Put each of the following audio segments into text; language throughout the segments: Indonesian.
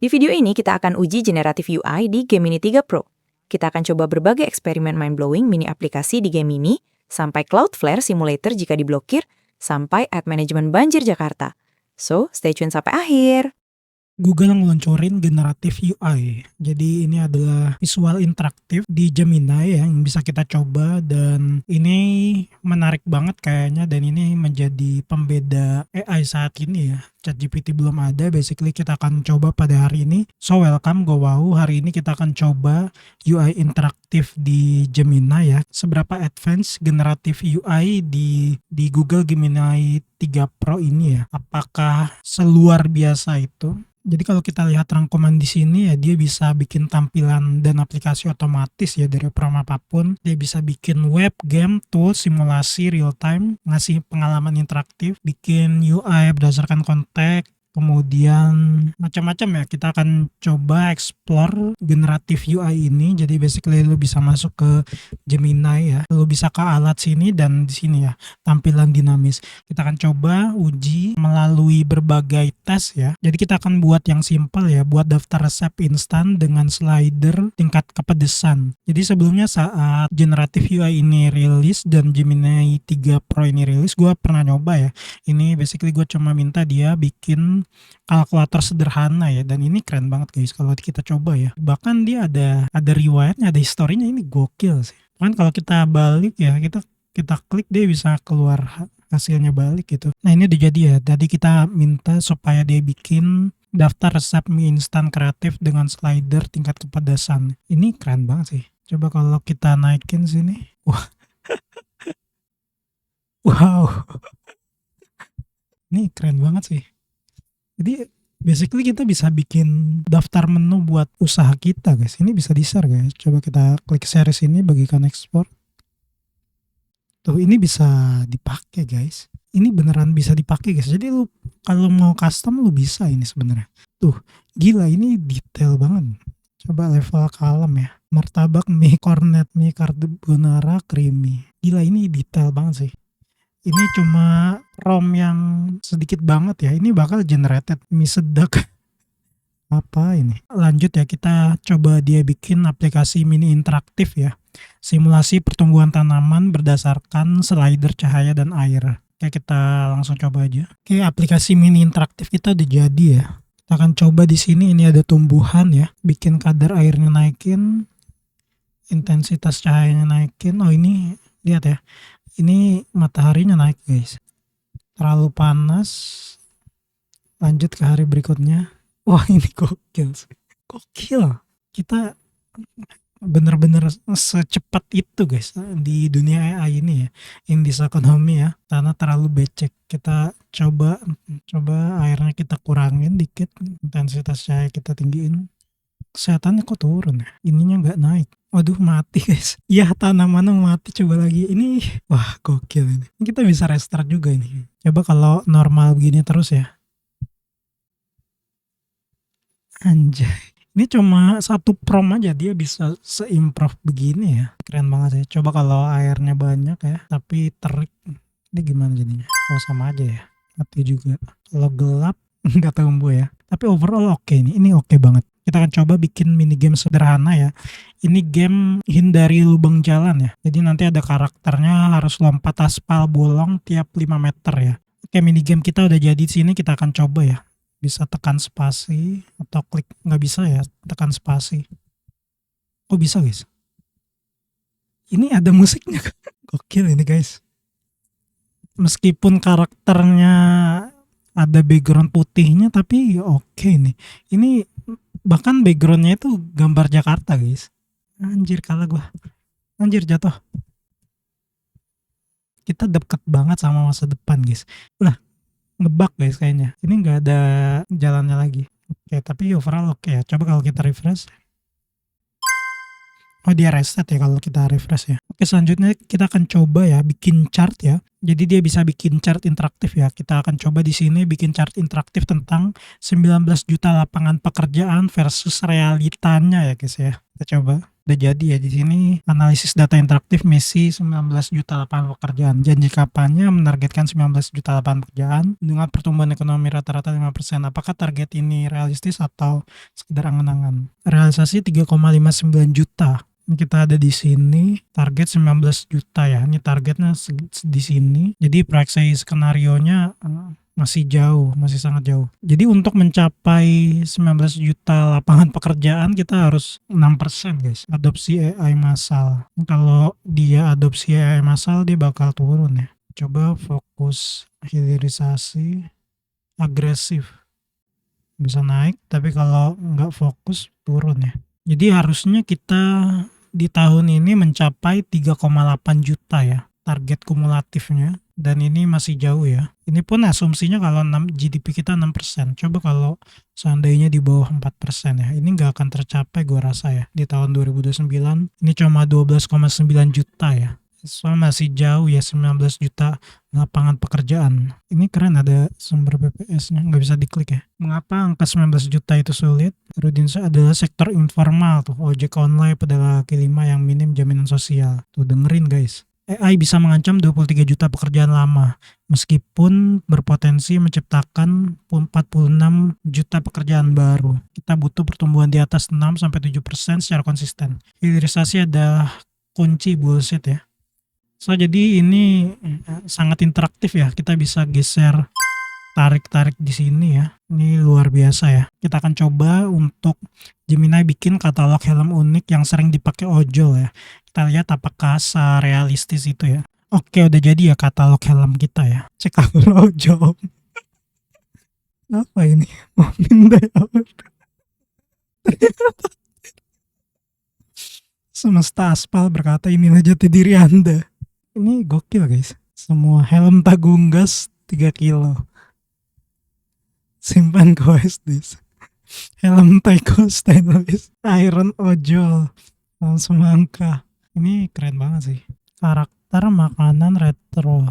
Di video ini kita akan uji generatif UI di Gemini 3 Pro. Kita akan coba berbagai eksperimen mind-blowing mini aplikasi di Gemini, sampai Cloudflare Simulator jika diblokir, sampai ad manajemen banjir Jakarta. So, stay tune sampai akhir. Google ngeluncurin generatif UI. Jadi ini adalah visual interaktif di Gemini ya, yang bisa kita coba, dan ini menarik banget kayaknya, dan ini menjadi pembeda AI saat ini ya. ChatGPT belum ada, basically kita akan coba pada hari ini. So welcome, go wow. Hari ini kita akan coba UI interaktif di Gemini ya. Seberapa advance generatif UI di Google Gemini 3 Pro ini ya. Apakah seluar biasa itu? Jadi kalau kita lihat rangkuman di sini ya, dia bisa bikin tampilan dan aplikasi otomatis ya dari prompt apapun. Dia bisa bikin web, game, tool, simulasi real time, ngasih pengalaman interaktif, bikin UI berdasarkan konteks, kemudian macam-macam ya. Kita akan coba explore generatif UI ini. Jadi basically lu bisa masuk ke Gemini ya, lu bisa ke alat sini dan di sini ya, tampilan dinamis. Kita akan coba uji melalui berbagai tes ya. Jadi kita akan buat yang simple ya, buat daftar resep instan dengan slider tingkat kepedesan. Jadi sebelumnya saat generatif UI ini rilis dan Gemini 3 Pro ini rilis, gue pernah nyoba ya. Ini basically gue cuma minta dia bikin kalkulator sederhana ya, dan ini keren banget guys kalau kita coba ya. Bahkan dia ada riwayatnya, ada historinya, ini gokil sih. Kan kalau kita balik ya, kita klik dia bisa keluar hasilnya balik gitu. Nah ini udah jadi ya. Tadi kita minta supaya dia bikin daftar resep mie instan kreatif dengan slider tingkat kepedasan. Ini keren banget sih. Coba kalau kita naikin sini. Wah. Wow. Ini keren banget sih. Jadi basically kita bisa bikin daftar menu buat usaha kita guys. Ini bisa di-share guys. Coba kita klik share sini, bagikan ekspor. Tuh ini bisa dipakai guys. Ini beneran bisa dipakai guys. Jadi lu kalau mau custom lu bisa ini sebenarnya. Tuh gila, ini detail banget. Coba level kalem ya. Martabak mie cornet mie carbonara creamy. Gila, ini detail banget sih. Ini cuma ROM yang sedikit banget ya. Ini bakal generated mie sedak. Apa ini? Lanjut ya, kita coba dia bikin aplikasi mini interaktif ya. Simulasi pertumbuhan tanaman berdasarkan slider cahaya dan air. Oke, kita langsung coba aja. Oke, aplikasi mini interaktif kita udah jadi ya. Kita akan coba di sini, ini ada tumbuhan ya. Bikin kadar airnya naikin, intensitas cahayanya naikin. Oh ini lihat ya. Ini mataharinya naik guys. Terlalu panas. Lanjut ke hari berikutnya. Wah ini gokil sih. Gokil. Kita bener-bener secepat itu guys di dunia AI ini ya. In this economy ya. Karena terlalu becek. Kita coba airnya kita kurangin dikit. Intensitas cahaya kita tinggiin. Kesehatannya kok turun ya. Ininya nggak naik. Waduh, mati guys. Ya tanamannya mati, coba lagi. Ini wah gokil ini. Kita bisa restart juga ini. Coba kalau normal begini terus ya. Anjay. Ini cuma satu prompt aja dia bisa se-improve begini ya. Keren banget ya. Coba kalau airnya banyak ya, tapi terik. Ini gimana jadinya? Oh sama aja ya. Mati juga. Kalau gelap nggak tumbuh ya. Tapi overall oke nih. Ini oke banget. Kita akan coba bikin mini game sederhana ya. Ini game hindari lubang jalan ya. Jadi nanti ada karakternya harus lompat aspal bolong tiap 5 meter ya. Oke, mini game kita udah jadi di sini, kita akan coba ya. Bisa tekan spasi atau klik, nggak bisa ya, tekan spasi. Oh bisa guys. Ini ada musiknya. Gokil ini guys. Meskipun karakternya ada background putihnya, tapi oke nih. Ini bahkan backgroundnya itu gambar Jakarta guys. Anjir, kalah gua. Anjir, jatuh. Kita deket banget sama masa depan guys. Udah ngebug guys kayaknya. Ini nggak ada jalannya lagi. Oke, tapi overall oke ya. Coba kalau kita refresh. Oh dia reset ya kalau kita refresh ya. Oke, selanjutnya kita akan coba ya bikin chart ya. Jadi dia bisa bikin chart interaktif ya. Kita akan coba di sini bikin chart interaktif tentang 19 juta lapangan pekerjaan versus realitanya ya guys ya. Kita coba. Udah jadi ya di sini analisis data interaktif Messi 19 juta lapangan pekerjaan. Janji kampanye menargetkan 19 juta lapangan pekerjaan dengan pertumbuhan ekonomi rata-rata 5%. Apakah target ini realistis atau sekedar angan-angan? Realisasi 3,59 juta. Ini kita ada di sini target 19 juta ya. Ini targetnya di sini. Jadi proyeksi skenarionya masih jauh, masih sangat jauh. Jadi untuk mencapai 19 juta lapangan pekerjaan kita harus 6% guys. Adopsi AI massal. Kalau dia adopsi AI massal dia bakal turun ya. Coba fokus hilirisasi agresif. Bisa naik, tapi kalau nggak fokus turun ya. Jadi harusnya kita di tahun ini mencapai 3,8 juta ya target kumulatifnya, dan ini masih jauh ya. Ini pun asumsinya kalau GDP kita 6%. Coba kalau seandainya di bawah 4% ya, ini nggak akan tercapai gua rasa ya. Di tahun 2029 ini cuma 12,9 juta ya. So masih jauh ya 19 juta lapangan pekerjaan. Ini keren ada sumber BPS-nya, nggak bisa diklik ya. Mengapa angka 19 juta itu sulit? Rudinsa adalah sektor informal tuh, ojek online, pedagang kaki lima yang minim jaminan sosial. Tuh dengerin guys. AI bisa mengancam 23 juta pekerjaan lama, meskipun berpotensi menciptakan 46 juta pekerjaan baru. Kita butuh pertumbuhan di atas 6-7% secara konsisten. Hilirisasi adalah kunci bullshit ya. So jadi ini sangat interaktif ya. Kita bisa geser tarik-tarik di sini ya. Ini luar biasa ya. Kita akan coba untuk Gemini bikin katalog helm unik yang sering dipakai ojol ya. Kita lihat apakah serealistis itu ya. Oke, udah jadi ya katalog helm kita ya. Cek akun ojol. Apa ini? Mau pindah ya? Semesta aspal berkata inilah jati diri Anda. Ini gokil guys. Semua helm tanggung gas 3 kilo. Simpan ke OSD. Helm Taiko stainless iron ojol. Langsung angka. Ini keren banget sih. Karakter makanan retro.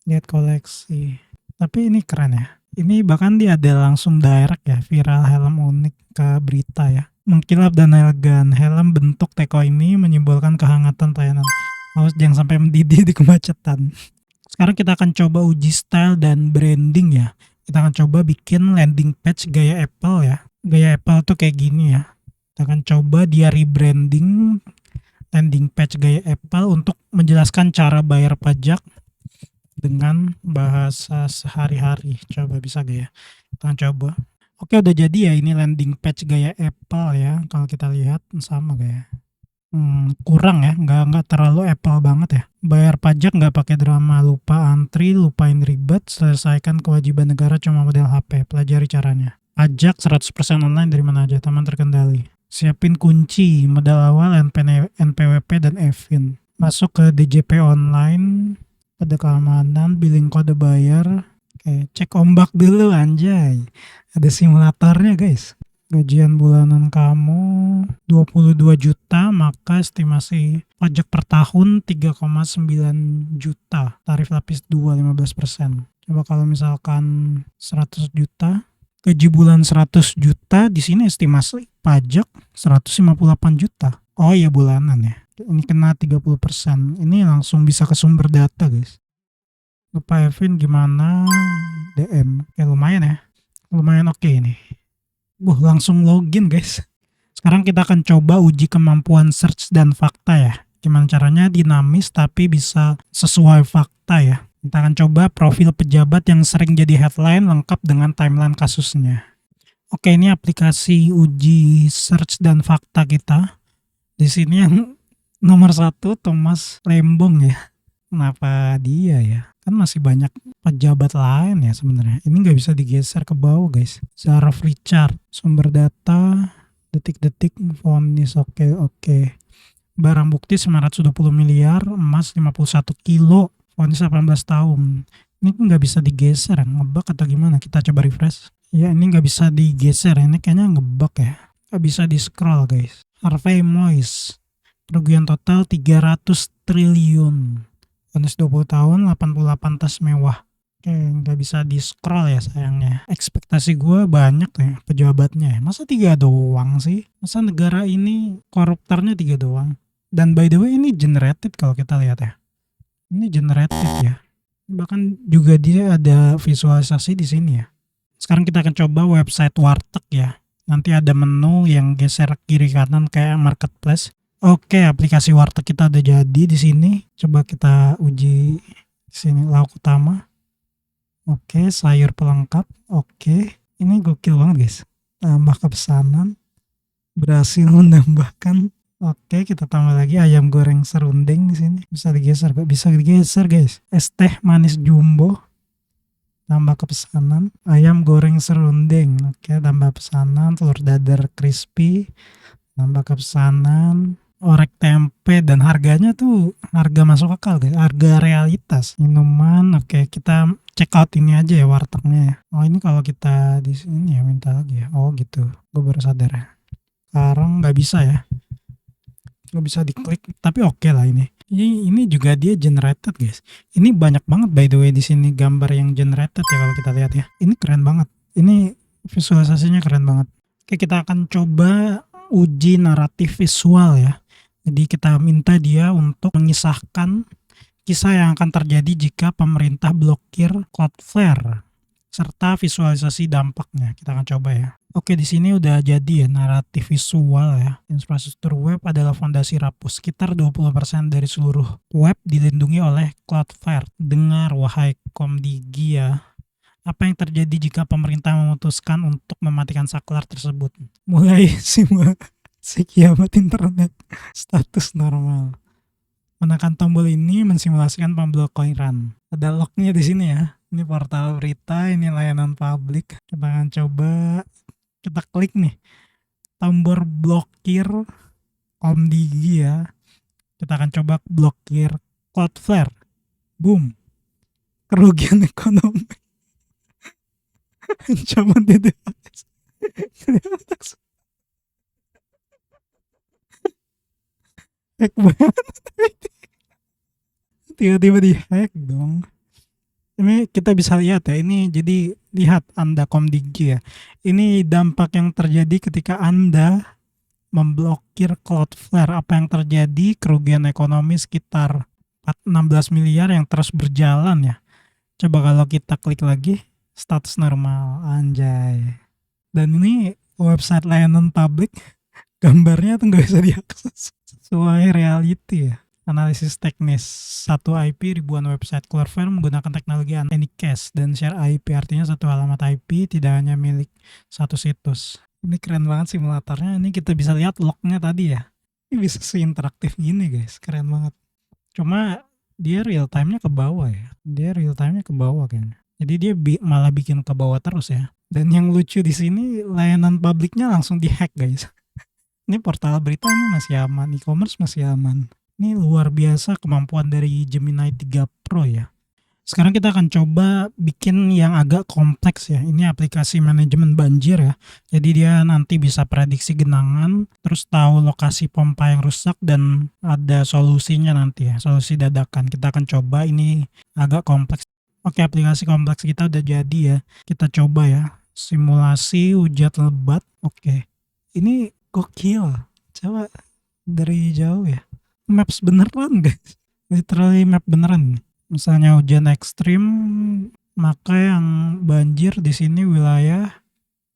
Lihat koleksi. Tapi ini keren ya. Ini bahkan dia ada langsung direct ya. Viral helm unik ke berita ya. Mengkilap dan elegan. Helm bentuk teko ini menyimbolkan kehangatan pelayanan. Awas jangan sampai mendidih di kemacetan. Sekarang kita akan coba uji style dan branding ya. Kita akan coba bikin landing page gaya Apple ya. Gaya Apple tuh kayak gini ya. Kita akan coba dia rebranding landing page gaya Apple untuk menjelaskan cara bayar pajak dengan bahasa sehari-hari. Coba bisa gak ya? Kita akan coba. Oke, udah jadi ya ini landing page gaya Apple ya. Kalau kita lihat sama gak ya? Kurang ya, nggak terlalu Apple banget ya. Bayar pajak nggak pakai drama, lupa antri, lupain ribet, selesaikan kewajiban negara cuma model HP, pelajari caranya. Pajak 100% online dari mana aja, taman terkendali. Siapin kunci, modal awal, NPWP dan EVIN. Masuk ke DJP online, kode keamanan, billing kode bayar. Oke, cek ombak dulu anjay. Ada simulatornya guys. Gajian bulanan kamu 22 juta, maka estimasi pajak per tahun 3,9 juta. Tarif lapis 2 15%. Coba kalau misalkan 100 juta, gaji bulan 100 juta, di sini estimasi pajak 158 juta. Oh iya bulanan ya. Ini kena 30%. Ini langsung bisa ke sumber data guys. Lupa Evin gimana? DM. Ya lumayan ya. Lumayan oke ini. Langsung login guys. Sekarang kita akan coba uji kemampuan search dan fakta ya. Gimana caranya dinamis tapi bisa sesuai fakta ya. Kita akan coba profil pejabat yang sering jadi headline lengkap dengan timeline kasusnya. Oke, ini aplikasi uji search dan fakta kita. Di sini yang nomor 1 Thomas Lembong ya. Kenapa dia ya? Kan masih banyak pejabat lain ya sebenarnya. Ini nggak bisa digeser ke bawah guys. Zaraf Richard, sumber data, detik-detik, vonis, oke. Barang bukti 920 miliar, emas 51 kilo, vonis 18 tahun. Ini nggak bisa digeser ya, ngebug atau gimana? Kita coba refresh. Ya ini nggak bisa digeser, ini kayaknya ngebug ya. Nggak bisa di scroll guys. Harvey Moise, Kerugian total 300 triliun. Bonus 20 tahun, 88 tas mewah. Oke, nggak bisa di-scroll ya sayangnya. Ekspektasi gue banyak ya pejabatnya ya. Masa 3 doang sih? Masa negara ini koruptornya 3 doang? Dan by the way ini generated kalau kita lihat ya. Ini generated ya. Bahkan juga dia ada visualisasi di sini ya. Sekarang kita akan coba website Warteg ya. Nanti ada menu yang geser kiri kanan kayak marketplace. Oke, aplikasi Warteg kita udah jadi di sini. Coba kita uji di sini lauk utama. Oke, sayur pelengkap. Oke, ini gokil banget guys. Tambah kepesanan. Berhasil menambahkan. Oke, kita tambah lagi ayam goreng serundeng di sini. Bisa digeser, bisa digeser guys. Es teh manis jumbo. Tambah kepesanan. Ayam goreng serundeng. Oke, tambah pesanan. Telur dadar crispy. Tambah kepesanan. Orek tempe dan harganya tuh harga masuk akal guys, harga realitas. Minuman, oke kita check out ini aja ya wartegnya ya. Oh ini kalau kita di sini ya minta lagi ya. Oh gitu, gue baru sadar ya. Sekarang nggak bisa ya, nggak bisa diklik. Tapi oke lah ini. Ini juga dia generated guys. Ini banyak banget by the way di sini gambar yang generated ya kalau kita lihat ya. Ini keren banget. Ini visualisasinya keren banget. Oke kita akan coba uji naratif visual ya. Jadi kita minta dia untuk mengisahkan kisah yang akan terjadi jika pemerintah blokir Cloudflare serta visualisasi dampaknya. Kita akan coba ya. Oke, di sini udah jadi ya naratif visual ya. Infrastruktur web adalah fondasi rapuh. Sekitar 20% dari seluruh web dilindungi oleh Cloudflare. Dengar wahai Komdigi ya. Apa yang terjadi jika pemerintah memutuskan untuk mematikan saklar tersebut? Mulai si kiamat internet, status normal. Menekan tombol ini mensimulasikan pemblokiran. Ada lognya di sini ya. Ini portal berita, ini layanan publik. Kita akan coba, kita klik nih tombol blokir Komdigi ya. Kita akan coba blokir Cloudflare. Boom. Kerugian ekonomi. Ancaman DDoS. Hack banget. Tiba-tiba di hack dong. Ini kita bisa lihat ya, ini jadi lihat Anda Komdigi ya. Ini dampak yang terjadi ketika Anda memblokir Cloudflare. Apa yang terjadi? Kerugian ekonomi sekitar 16 miliar yang terus berjalan ya. Coba kalau kita klik lagi, status normal, anjay. Dan ini website layanan publik, gambarnya tuh nggak bisa diakses sesuai reality ya. Analisis teknis, satu IP ribuan website Cloudflare menggunakan teknologi Anycast dan share IP, artinya satu alamat IP tidak hanya milik satu situs. Ini keren banget simulatornya. Ini kita bisa lihat lognya tadi ya. Ini bisa seinteraktif gini guys, keren banget. Cuma dia real time-nya ke bawah ya. Dia real time-nya ke bawah kayaknya. Jadi dia malah bikin ke bawah terus ya. Dan yang lucu di sini layanan publiknya langsung dihack guys. Ini portal berita ini masih aman, e-commerce masih aman. Ini luar biasa kemampuan dari Gemini 3 Pro ya. Sekarang kita akan coba bikin yang agak kompleks ya. Ini aplikasi manajemen banjir ya. Jadi dia nanti bisa prediksi genangan, terus tahu lokasi pompa yang rusak dan ada solusinya nanti ya, solusi dadakan. Kita akan coba, ini agak kompleks. Oke, aplikasi kompleks kita udah jadi ya. Kita coba ya. Simulasi hujan lebat. Oke. Ini gokil. Coba dari jauh ya. Maps beneran guys. Literally map beneran. Misalnya hujan ekstrim, maka yang banjir di sini wilayah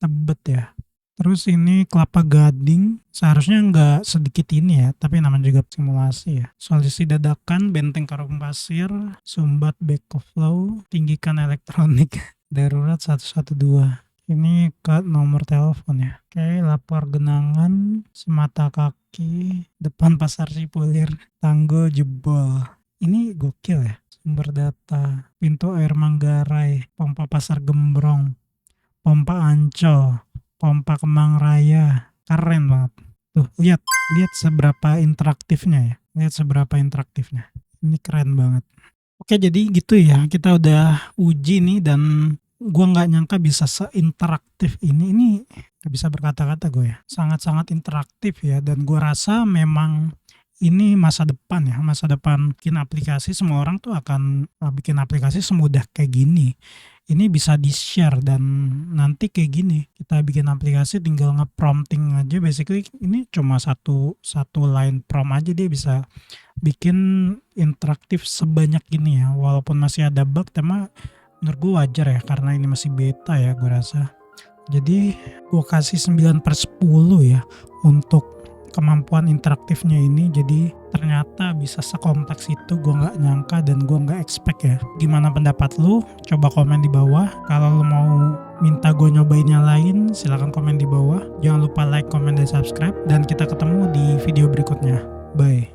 Tebet ya. Terus ini Kelapa Gading, seharusnya nggak sedikit ini ya, tapi namanya juga simulasi ya. Solusi dadakan, Benteng Karung Pasir, Sumbat Backflow, tinggikan elektronik, darurat 112. Ini ke nomor telepon ya. Oke, lapor genangan, Semata Kaki, depan Pasar Cipulir, tanggul jebol. Ini gokil ya. Sumber data, pintu air Manggarai, pompa Pasar Gembrong, pompa Ancol, pompa Kemang Raya. Keren banget. Tuh, lihat seberapa interaktifnya ya. Lihat seberapa interaktifnya. Ini keren banget. Oke, jadi gitu ya. Kita udah uji nih dan gua nggak nyangka bisa seinteraktif ini. Ini nggak bisa berkata-kata gue ya. Sangat-sangat interaktif ya. Dan gua rasa memang ini masa depan ya, masa depan bikin aplikasi semua orang tuh akan bikin aplikasi semudah kayak gini. Ini bisa di-share dan nanti kayak gini, kita bikin aplikasi tinggal nge-prompting aja, basically ini cuma satu line prompt aja dia bisa bikin interaktif sebanyak ini ya. Walaupun masih ada bug, tapi menurut gue wajar ya karena ini masih beta ya gue rasa. Jadi gue kasih 9/10 ya untuk kemampuan interaktifnya ini. Jadi ternyata bisa sekompleks itu, gue nggak nyangka dan gue nggak expect ya. Gimana pendapat lu? Coba komen di bawah. Kalau lu mau minta gue nyobain yang lain, silahkan komen di bawah. Jangan lupa like, comment, dan subscribe. Dan kita ketemu di video berikutnya. Bye.